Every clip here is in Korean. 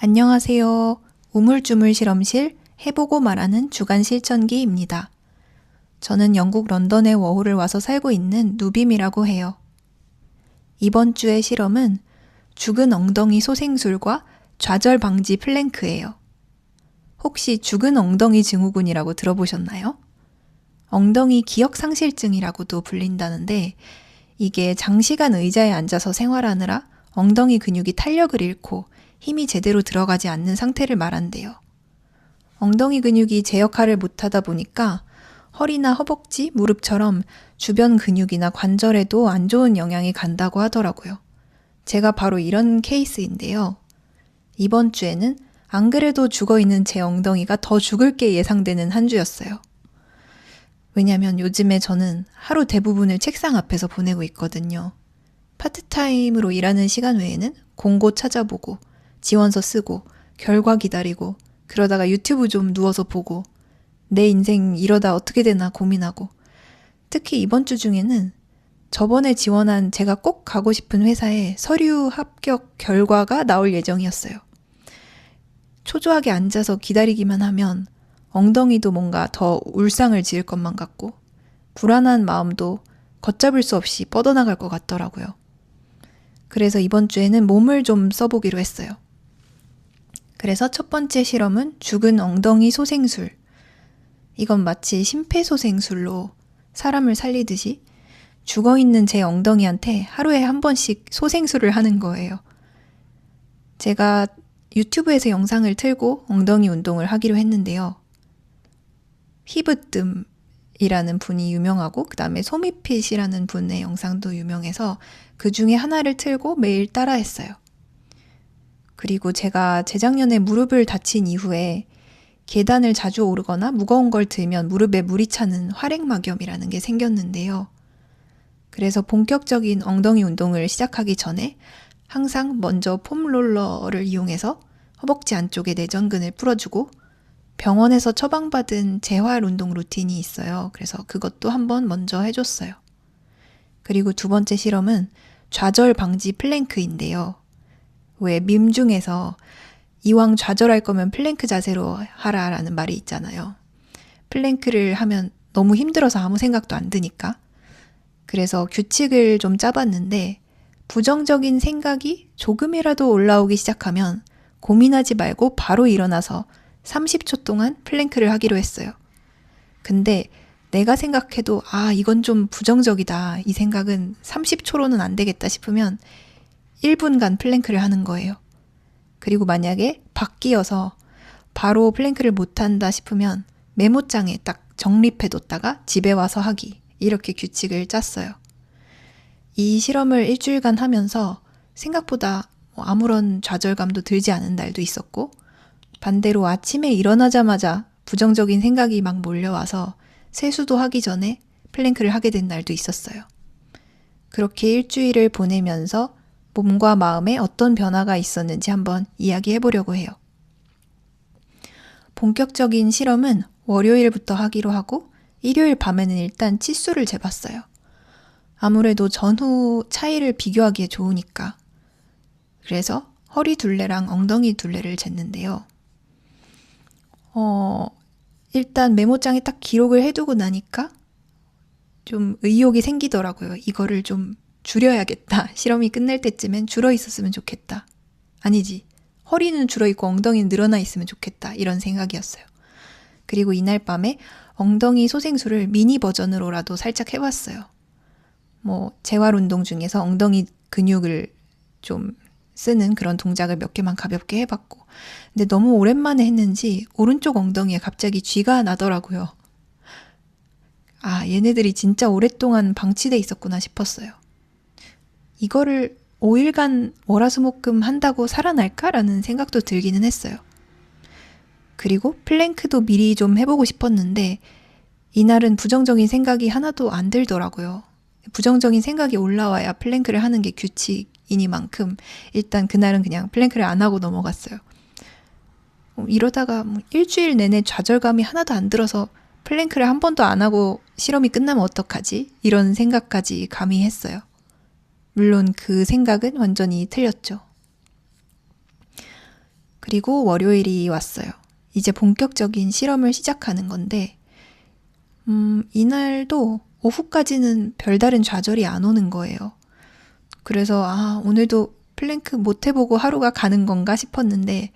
안녕하세요. 우물쭈물 실험실 해보고 말하는 주간 실천기입니다. 저는 영국 런던의 워홀을 와서 살고 있는 누빔이라고 해요. 이번 주의 실험은 죽은 엉덩이 소생술과 좌절 방지 플랭크예요. 혹시 죽은 엉덩이 증후군이라고 들어보셨나요? 엉덩이 기억상실증이라고도 불린다는데 이게 장시간 의자에 앉아서 생활하느라 엉덩이 근육이 탄력을 잃고 힘이 제대로 들어가지 않는 상태를 말한대요. 엉덩이 근육이 제 역할을 못하다 보니까 허리나 허벅지, 무릎처럼 주변 근육이나 관절에도 안 좋은 영향이 간다고 하더라고요. 제가 바로 이런 케이스인데요. 이번 주에는 안 그래도 죽어있는 제 엉덩이가 더 죽을 게 예상되는 한 주였어요. 왜냐면 요즘에 저는 하루 대부분을 책상 앞에서 보내고 있거든요. 파트타임으로 일하는 시간 외에는 공고 찾아보고 지원서 쓰고 결과 기다리고 그러다가 유튜브 좀 누워서 보고 내 인생 이러다 어떻게 되나 고민하고 특히 이번 주 중에는 저번에 지원한 제가 꼭 가고 싶은 회사에 서류 합격 결과가 나올 예정이었어요. 초조하게 앉아서 기다리기만 하면 엉덩이도 뭔가 더 울상을 지을 것만 같고 불안한 마음도 걷잡을 수 없이 뻗어나갈 것 같더라고요. 그래서 이번 주에는 몸을 좀 써보기로 했어요. 그래서 첫 번째 실험은 죽은 엉덩이 소생술. 이건 마치 심폐소생술로 사람을 살리듯이 죽어있는 제 엉덩이한테 하루에 한 번씩 소생술을 하는 거예요. 제가 유튜브에서 영상을 틀고 엉덩이 운동을 하기로 했는데요. 히브뜸이라는 분이 유명하고 그 다음에 소미핏이라는 분의 영상도 유명해서 그 중에 하나를 틀고 매일 따라 했어요. 그리고 제가 재작년에 무릎을 다친 이후에 계단을 자주 오르거나 무거운 걸 들면 무릎에 물이 차는 활액막염이라는 게 생겼는데요. 그래서 본격적인 엉덩이 운동을 시작하기 전에 항상 먼저 폼롤러를 이용해서 허벅지 안쪽의 내전근을 풀어주고 병원에서 처방받은 재활 운동 루틴이 있어요. 그래서 그것도 한번 먼저 해줬어요. 그리고 두 번째 실험은 좌절 방지 플랭크인데요. 왜 밈 중에서 이왕 좌절할 거면 플랭크 자세로 하라라는 말이 있잖아요. 플랭크를 하면 너무 힘들어서 아무 생각도 안 드니까. 그래서 규칙을 좀 짜봤는데 부정적인 생각이 조금이라도 올라오기 시작하면 고민하지 말고 바로 일어나서 30초 동안 플랭크를 하기로 했어요. 근데 내가 생각해도 이건 좀 부정적이다. 이 생각은 30초로는 안 되겠다 싶으면 1분간 플랭크를 하는 거예요. 그리고 만약에 바뀌어서 바로 플랭크를 못한다 싶으면 메모장에 딱 정립해뒀다가 집에 와서 하기. 이렇게 규칙을 짰어요. 이 실험을 일주일간 하면서 생각보다 아무런 좌절감도 들지 않은 날도 있었고 반대로 아침에 일어나자마자 부정적인 생각이 막 몰려와서 세수도 하기 전에 플랭크를 하게 된 날도 있었어요. 그렇게 일주일을 보내면서 몸과 마음에 어떤 변화가 있었는지 한번 이야기해 보려고 해요. 본격적인 실험은 월요일부터 하기로 하고 일요일 밤에는 일단 치수를 재봤어요. 아무래도 전후 차이를 비교하기에 좋으니까. 그래서 허리 둘레랑 엉덩이 둘레를 쟀는데요. 일단 메모장에 딱 기록을 해두고 나니까 좀 의욕이 생기더라고요. 이거를 좀 줄여야겠다. 실험이 끝날 때쯤엔 줄어 있었으면 좋겠다. 아니지. 허리는 줄어 있고 엉덩이는 늘어나 있으면 좋겠다. 이런 생각이었어요. 그리고 이날 밤에 엉덩이 소생술을 미니 버전으로라도 살짝 해봤어요. 재활 운동 중에서 엉덩이 근육을 좀 쓰는 그런 동작을 몇 개만 가볍게 해봤고 근데 너무 오랜만에 했는지 오른쪽 엉덩이에 갑자기 쥐가 나더라고요. 얘네들이 진짜 오랫동안 방치돼 있었구나 싶었어요. 이거를 5일간 월화수목금 한다고 살아날까라는 생각도 들기는 했어요. 그리고 플랭크도 미리 좀 해보고 싶었는데 이날은 부정적인 생각이 하나도 안 들더라고요. 부정적인 생각이 올라와야 플랭크를 하는 게 규칙이니만큼 일단 그날은 그냥 플랭크를 안 하고 넘어갔어요. 이러다가 일주일 내내 좌절감이 하나도 안 들어서 플랭크를 한 번도 안 하고 실험이 끝나면 어떡하지? 이런 생각까지 감히 했어요. 물론 그 생각은 완전히 틀렸죠. 그리고 월요일이 왔어요. 이제 본격적인 실험을 시작하는 건데 이날도 오후까지는 별다른 좌절이 안 오는 거예요. 그래서 오늘도 플랭크 못 해보고 하루가 가는 건가 싶었는데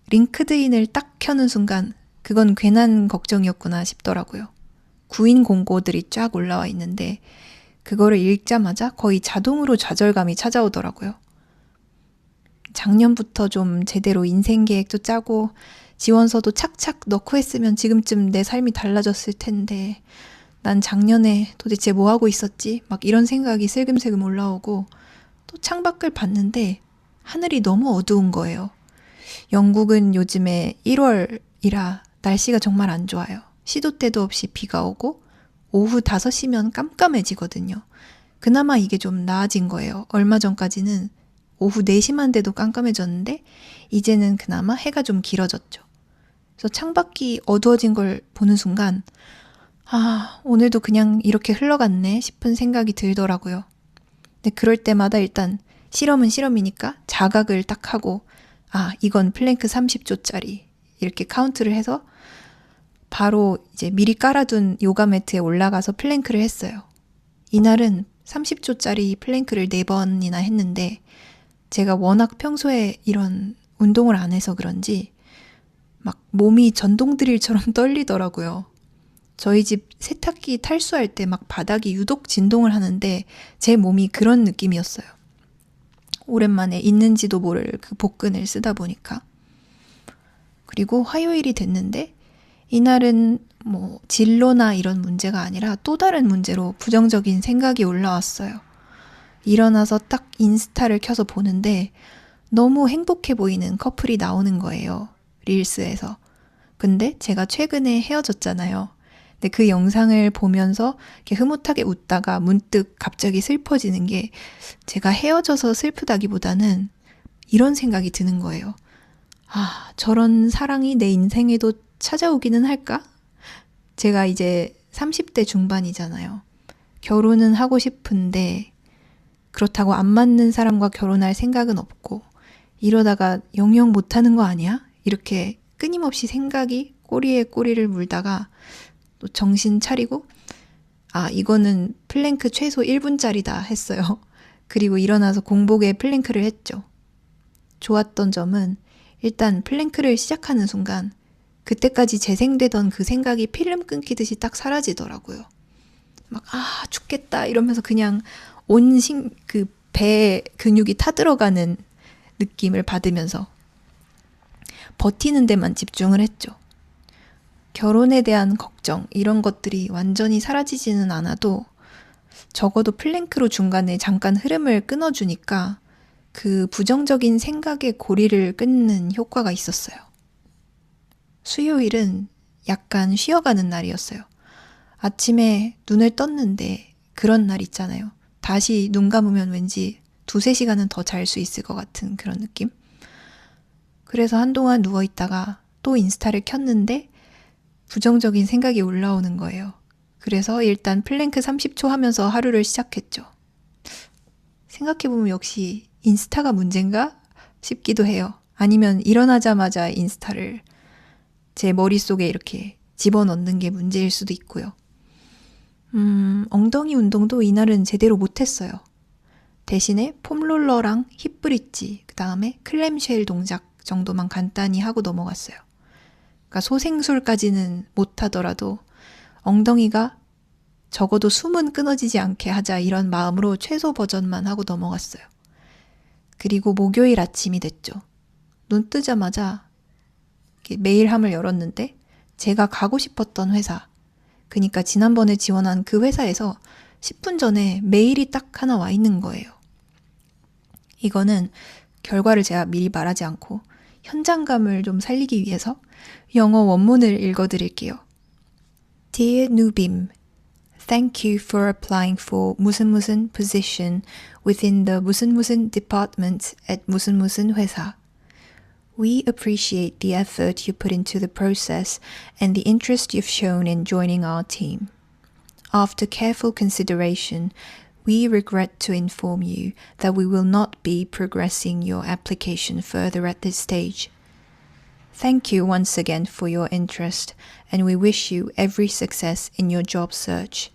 링크드인을 딱 켜는 순간 그건 괜한 걱정이었구나 싶더라고요. 구인 공고들이 쫙 올라와 있는데 그거를 읽자마자 거의 자동으로 좌절감이 찾아오더라고요. 작년부터 좀 제대로 인생 계획도 짜고 지원서도 착착 넣고 했으면 지금쯤 내 삶이 달라졌을 텐데 난 작년에 도대체 뭐 하고 있었지? 막 이런 생각이 슬금슬금 올라오고 또 창밖을 봤는데 하늘이 너무 어두운 거예요. 영국은 요즘에 1월이라 날씨가 정말 안 좋아요. 시도 때도 없이 비가 오고 오후 5시면 깜깜해지거든요. 그나마 이게 좀 나아진 거예요. 얼마 전까지는 오후 4시만 돼도 깜깜해졌는데 이제는 그나마 해가 좀 길어졌죠. 그래서 창밖이 어두워진 걸 보는 순간 오늘도 그냥 이렇게 흘러갔네 싶은 생각이 들더라고요. 근데 그럴 때마다 일단 실험은 실험이니까 자각을 딱 하고 이건 플랭크 30초짜리 이렇게 카운트를 해서 바로 이제 미리 깔아둔 요가 매트에 올라가서 플랭크를 했어요. 이날은 30초짜리 플랭크를 4번이나 했는데 제가 워낙 평소에 이런 운동을 안 해서 그런지 막 몸이 전동 드릴처럼 떨리더라고요. 저희 집 세탁기 탈수할 때 막 바닥이 유독 진동을 하는데 제 몸이 그런 느낌이었어요. 오랜만에 있는지도 모를 그 복근을 쓰다 보니까. 그리고 화요일이 됐는데 이날은 진로나 이런 문제가 아니라 또 다른 문제로 부정적인 생각이 올라왔어요. 일어나서 딱 인스타를 켜서 보는데 너무 행복해 보이는 커플이 나오는 거예요. 릴스에서. 근데 제가 최근에 헤어졌잖아요. 근데 그 영상을 보면서 이렇게 흐뭇하게 웃다가 문득 갑자기 슬퍼지는 게 제가 헤어져서 슬프다기보다는 이런 생각이 드는 거예요. 저런 사랑이 내 인생에도 찾아오기는 할까? 제가 이제 30대 중반이잖아요. 결혼은 하고 싶은데 그렇다고 안 맞는 사람과 결혼할 생각은 없고 이러다가 영영 못하는 거 아니야? 이렇게 끊임없이 생각이 꼬리에 꼬리를 물다가 또 정신 차리고 이거는 플랭크 최소 1분짜리다 했어요. 그리고 일어나서 공복에 플랭크를 했죠. 좋았던 점은 일단 플랭크를 시작하는 순간 그때까지 재생되던 그 생각이 필름 끊기듯이 딱 사라지더라고요. 막 죽겠다 이러면서 그냥 온 그 배 근육이 타들어가는 느낌을 받으면서 버티는 데만 집중을 했죠. 결혼에 대한 걱정 이런 것들이 완전히 사라지지는 않아도 적어도 플랭크로 중간에 잠깐 흐름을 끊어주니까 그 부정적인 생각의 고리를 끊는 효과가 있었어요. 수요일은 약간 쉬어가는 날이었어요. 아침에 눈을 떴는데 그런 날 있잖아요. 다시 눈 감으면 왠지 2-3시간은 더 잘 수 있을 것 같은 그런 느낌? 그래서 한동안 누워있다가 또 인스타를 켰는데 부정적인 생각이 올라오는 거예요. 그래서 일단 플랭크 30초 하면서 하루를 시작했죠. 생각해보면 역시 인스타가 문제인가 싶기도 해요. 아니면 일어나자마자 인스타를 제 머릿속에 이렇게 집어넣는 게 문제일 수도 있고요. 엉덩이 운동도 이날은 제대로 못했어요. 대신에 폼롤러랑 힙브릿지, 그 다음에 클램쉘 동작 정도만 간단히 하고 넘어갔어요. 그러니까 소생술까지는 못하더라도 엉덩이가 적어도 숨은 끊어지지 않게 하자 이런 마음으로 최소 버전만 하고 넘어갔어요. 그리고 목요일 아침이 됐죠. 눈 뜨자마자 메일함을 열었는데 제가 가고 싶었던 회사, 그러니까 지난번에 지원한 그 회사에서 10분 전에 메일이 딱 하나 와 있는 거예요. 이거는 결과를 제가 미리 말하지 않고 현장감을 좀 살리기 위해서 영어 원문을 읽어드릴게요. Dear Nubim, thank you for applying for 무슨 position within the 무슨 department at 무슨 회사. We appreciate the effort you put into the process and the interest you've shown in joining our team. After careful consideration, we regret to inform you that we will not be progressing your application further at this stage. Thank you once again for your interest and we wish you every success in your job search.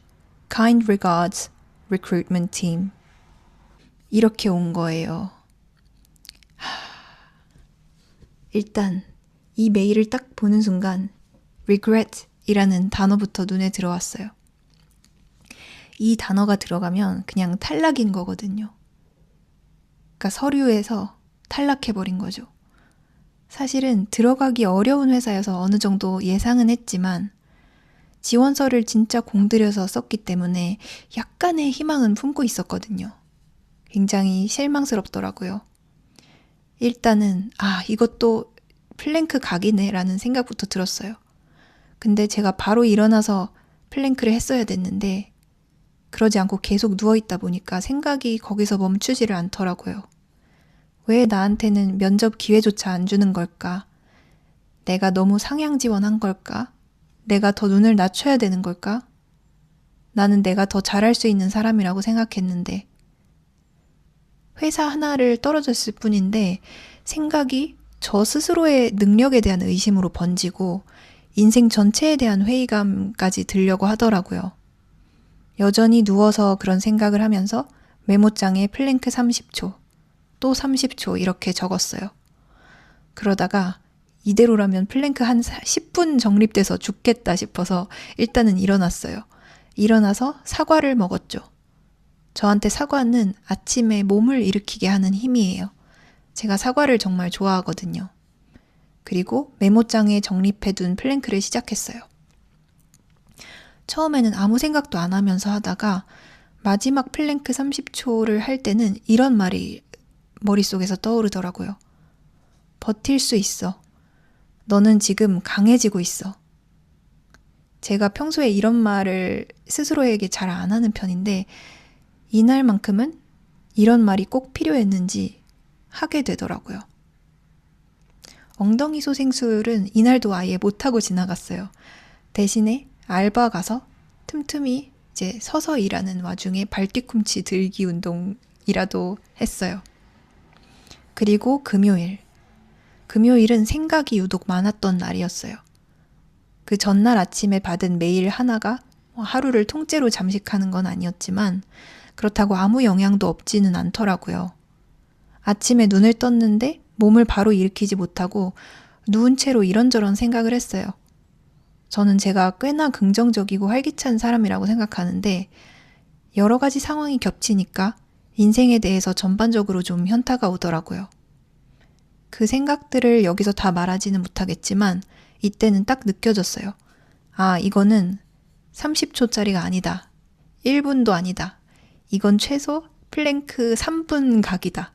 Kind regards, recruitment team. 이렇게 온 거예요. 일단 이 메일을 딱 보는 순간 regret 이라는 단어부터 눈에 들어왔어요. 이 단어가 들어가면 그냥 탈락인 거거든요. 그러니까 서류에서 탈락해버린 거죠. 사실은 들어가기 어려운 회사여서 어느 정도 예상은 했지만 지원서를 진짜 공들여서 썼기 때문에 약간의 희망은 품고 있었거든요. 굉장히 실망스럽더라고요. 일단은 이것도 플랭크 각이네 라는 생각부터 들었어요. 근데 제가 바로 일어나서 플랭크를 했어야 됐는데 그러지 않고 계속 누워있다 보니까 생각이 거기서 멈추지를 않더라고요. 왜 나한테는 면접 기회조차 안 주는 걸까? 내가 너무 상향 지원한 걸까? 내가 더 눈을 낮춰야 되는 걸까? 나는 내가 더 잘할 수 있는 사람이라고 생각했는데 회사 하나를 떨어졌을 뿐인데 생각이 저 스스로의 능력에 대한 의심으로 번지고 인생 전체에 대한 회의감까지 들려고 하더라고요. 여전히 누워서 그런 생각을 하면서 메모장에 플랭크 30초, 또 30초 이렇게 적었어요. 그러다가 이대로라면 플랭크 한 10분 정립돼서 죽겠다 싶어서 일단은 일어났어요. 일어나서 사과를 먹었죠. 저한테 사과는 아침에 몸을 일으키게 하는 힘이에요. 제가 사과를 정말 좋아하거든요. 그리고 메모장에 정립해둔 플랭크를 시작했어요. 처음에는 아무 생각도 안 하면서 하다가 마지막 플랭크 30초를 할 때는 이런 말이 머릿속에서 떠오르더라고요. 버틸 수 있어. 너는 지금 강해지고 있어. 제가 평소에 이런 말을 스스로에게 잘 안 하는 편인데 이날만큼은 이런 말이 꼭 필요했는지 하게 되더라고요. 엉덩이 소생술은 이날도 아예 못하고 지나갔어요. 대신에 알바 가서 틈틈이 이제 서서 일하는 와중에 발뒤꿈치 들기 운동이라도 했어요. 그리고 금요일은 생각이 유독 많았던 날이었어요. 그 전날 아침에 받은 메일 하나가 하루를 통째로 잠식하는 건 아니었지만 그렇다고 아무 영향도 없지는 않더라고요. 아침에 눈을 떴는데 몸을 바로 일으키지 못하고 누운 채로 이런저런 생각을 했어요. 저는 제가 꽤나 긍정적이고 활기찬 사람이라고 생각하는데 여러 가지 상황이 겹치니까 인생에 대해서 전반적으로 좀 현타가 오더라고요. 그 생각들을 여기서 다 말하지는 못하겠지만 이때는 딱 느껴졌어요. 이거는 30초짜리가 아니다. 1분도 아니다. 이건 최소 플랭크 3분 각이다.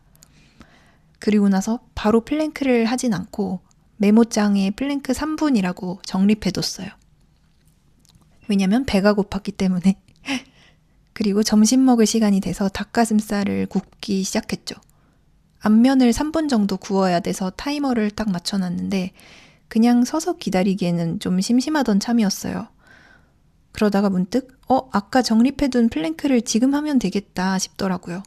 그리고 나서 바로 플랭크를 하진 않고 메모장에 플랭크 3분이라고 정립해뒀어요. 왜냐면 배가 고팠기 때문에. 그리고 점심 먹을 시간이 돼서 닭가슴살을 굽기 시작했죠. 앞면을 3분 정도 구워야 돼서 타이머를 딱 맞춰놨는데 그냥 서서 기다리기에는 좀 심심하던 참이었어요. 그러다가 문득 아까 정립해둔 플랭크를 지금 하면 되겠다 싶더라고요.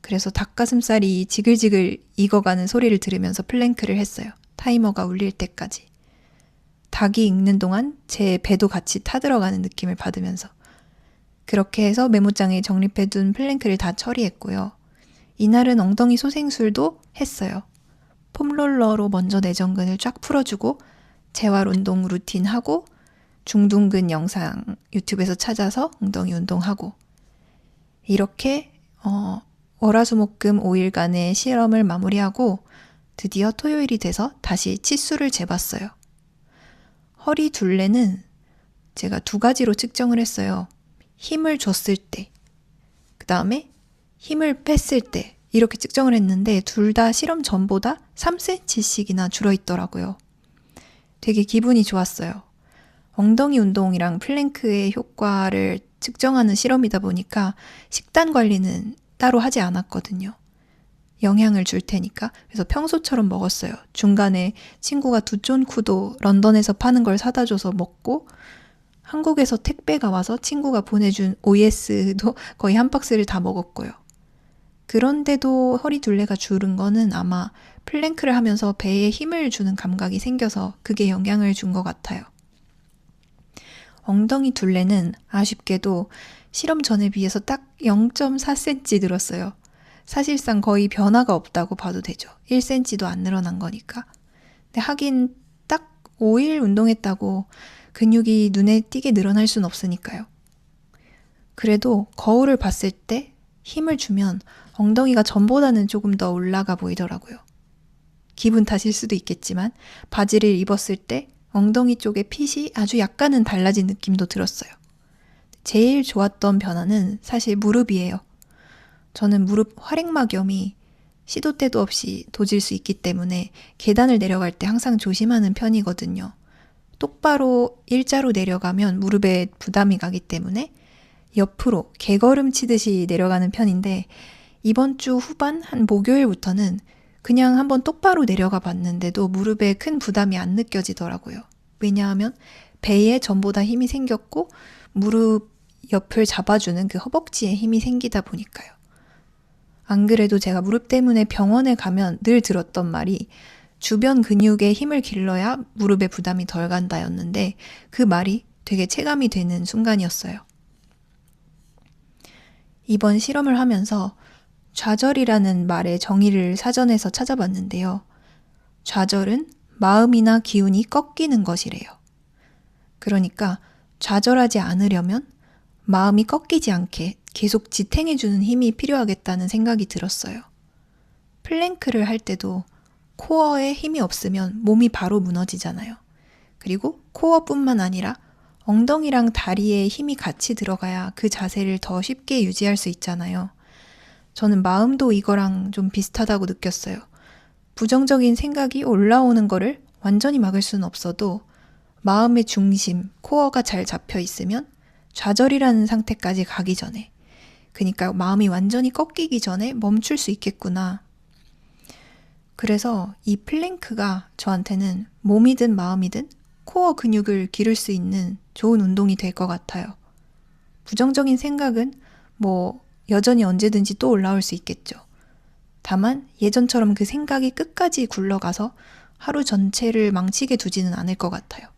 그래서 닭가슴살이 지글지글 익어가는 소리를 들으면서 플랭크를 했어요. 타이머가 울릴 때까지. 닭이 익는 동안 제 배도 같이 타들어가는 느낌을 받으면서. 그렇게 해서 메모장에 정립해둔 플랭크를 다 처리했고요. 이날은 엉덩이 소생술도 했어요. 폼롤러로 먼저 내전근을 쫙 풀어주고 재활 운동 루틴 하고 중둔근 영상 유튜브에서 찾아서 엉덩이 운동하고 이렇게 월화수목금 5일간의 실험을 마무리하고 드디어 토요일이 돼서 다시 치수를 재봤어요. 허리 둘레는 제가 2가지로 측정을 했어요. 힘을 줬을 때, 그 다음에 힘을 뺐을 때 이렇게 측정을 했는데 둘 다 실험 전보다 3cm씩이나 줄어있더라고요. 되게 기분이 좋았어요. 엉덩이 운동이랑 플랭크의 효과를 측정하는 실험이다 보니까 식단 관리는 따로 하지 않았거든요. 영향을 줄 테니까. 그래서 평소처럼 먹었어요. 중간에 친구가 두쫀쿠도 런던에서 파는 걸 사다 줘서 먹고 한국에서 택배가 와서 친구가 보내준 OS도 거의 한 박스를 다 먹었고요. 그런데도 허리 둘레가 줄은 거는 아마 플랭크를 하면서 배에 힘을 주는 감각이 생겨서 그게 영향을 준 것 같아요. 엉덩이 둘레는 아쉽게도 실험 전에 비해서 딱 0.4cm 늘었어요. 사실상 거의 변화가 없다고 봐도 되죠. 1cm도 안 늘어난 거니까. 근데 하긴 딱 5일 운동했다고 근육이 눈에 띄게 늘어날 순 없으니까요. 그래도 거울을 봤을 때 힘을 주면 엉덩이가 전보다는 조금 더 올라가 보이더라고요. 기분 탓일 수도 있겠지만 바지를 입었을 때 엉덩이 쪽의 핏이 아주 약간은 달라진 느낌도 들었어요. 제일 좋았던 변화는 사실 무릎이에요. 저는 무릎 활액막염이 시도 때도 없이 도질 수 있기 때문에 계단을 내려갈 때 항상 조심하는 편이거든요. 똑바로 일자로 내려가면 무릎에 부담이 가기 때문에 옆으로 개걸음 치듯이 내려가는 편인데 이번 주 후반 한 목요일부터는 그냥 한번 똑바로 내려가 봤는데도 무릎에 큰 부담이 안 느껴지더라고요. 왜냐하면 배에 전보다 힘이 생겼고 무릎 옆을 잡아주는 그 허벅지에 힘이 생기다 보니까요. 안 그래도 제가 무릎 때문에 병원에 가면 늘 들었던 말이 주변 근육에 힘을 길러야 무릎에 부담이 덜 간다였는데 그 말이 되게 체감이 되는 순간이었어요. 이번 실험을 하면서 좌절이라는 말의 정의를 사전에서 찾아봤는데요. 좌절은 마음이나 기운이 꺾이는 것이래요. 그러니까 좌절하지 않으려면 마음이 꺾이지 않게 계속 지탱해주는 힘이 필요하겠다는 생각이 들었어요. 플랭크를 할 때도 코어에 힘이 없으면 몸이 바로 무너지잖아요. 그리고 코어뿐만 아니라 엉덩이랑 다리에 힘이 같이 들어가야 그 자세를 더 쉽게 유지할 수 있잖아요. 저는 마음도 이거랑 좀 비슷하다고 느꼈어요. 부정적인 생각이 올라오는 거를 완전히 막을 수는 없어도 마음의 중심, 코어가 잘 잡혀 있으면 좌절이라는 상태까지 가기 전에, 그러니까 마음이 완전히 꺾이기 전에 멈출 수 있겠구나. 그래서 이 플랭크가 저한테는 몸이든 마음이든 코어 근육을 기를 수 있는 좋은 운동이 될 것 같아요. 부정적인 생각은 여전히 언제든지 또 올라올 수 있겠죠. 다만 예전처럼 그 생각이 끝까지 굴러가서 하루 전체를 망치게 두지는 않을 것 같아요.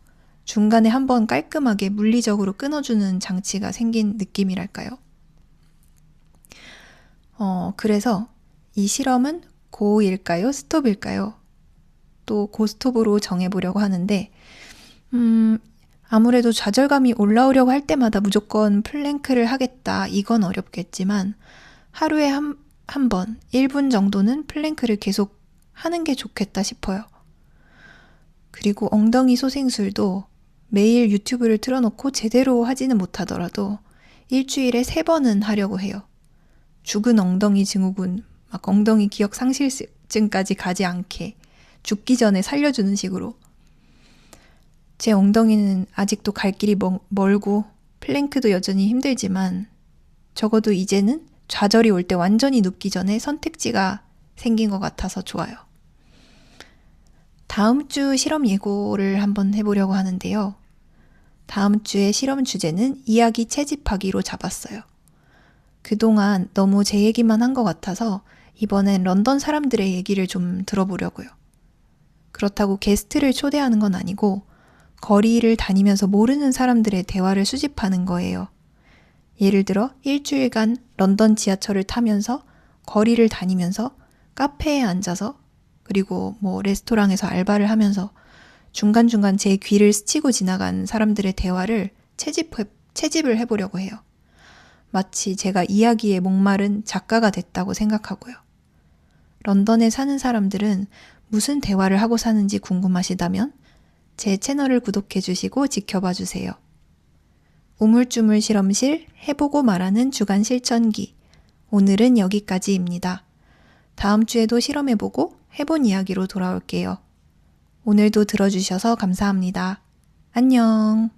중간에 한번 깔끔하게 물리적으로 끊어주는 장치가 생긴 느낌이랄까요? 그래서 이 실험은 고일까요? 스톱일까요? 또 고스톱으로 정해보려고 하는데 아무래도 좌절감이 올라오려고 할 때마다 무조건 플랭크를 하겠다. 이건 어렵겠지만 하루에 한 번, 1분 정도는 플랭크를 계속 하는 게 좋겠다 싶어요. 그리고 엉덩이 소생술도 매일 유튜브를 틀어놓고 제대로 하지는 못하더라도 일주일에 3번은 하려고 해요. 죽은 엉덩이 증후군, 막 엉덩이 기억 상실증까지 가지 않게 죽기 전에 살려주는 식으로. 제 엉덩이는 아직도 갈 길이 멀고 플랭크도 여전히 힘들지만 적어도 이제는 좌절이 올 때 완전히 눕기 전에 선택지가 생긴 것 같아서 좋아요. 다음 주 실험 예고를 한번 해보려고 하는데요. 다음 주의 실험 주제는 이야기 채집하기로 잡았어요. 그동안 너무 제 얘기만 한 것 같아서 이번엔 런던 사람들의 얘기를 좀 들어보려고요. 그렇다고 게스트를 초대하는 건 아니고 거리를 다니면서 모르는 사람들의 대화를 수집하는 거예요. 예를 들어 일주일간 런던 지하철을 타면서 거리를 다니면서 카페에 앉아서 그리고 레스토랑에서 알바를 하면서 중간중간 제 귀를 스치고 지나간 사람들의 대화를 채집을 해보려고 해요. 마치 제가 이야기에 목마른 작가가 됐다고 생각하고요. 런던에 사는 사람들은 무슨 대화를 하고 사는지 궁금하시다면 제 채널을 구독해 주시고 지켜봐 주세요. 우물쭈물 실험실 해보고 말하는 주간 실천기. 오늘은 여기까지입니다. 다음 주에도 실험해보고 해본 이야기로 돌아올게요. 오늘도 들어주셔서 감사합니다. 안녕.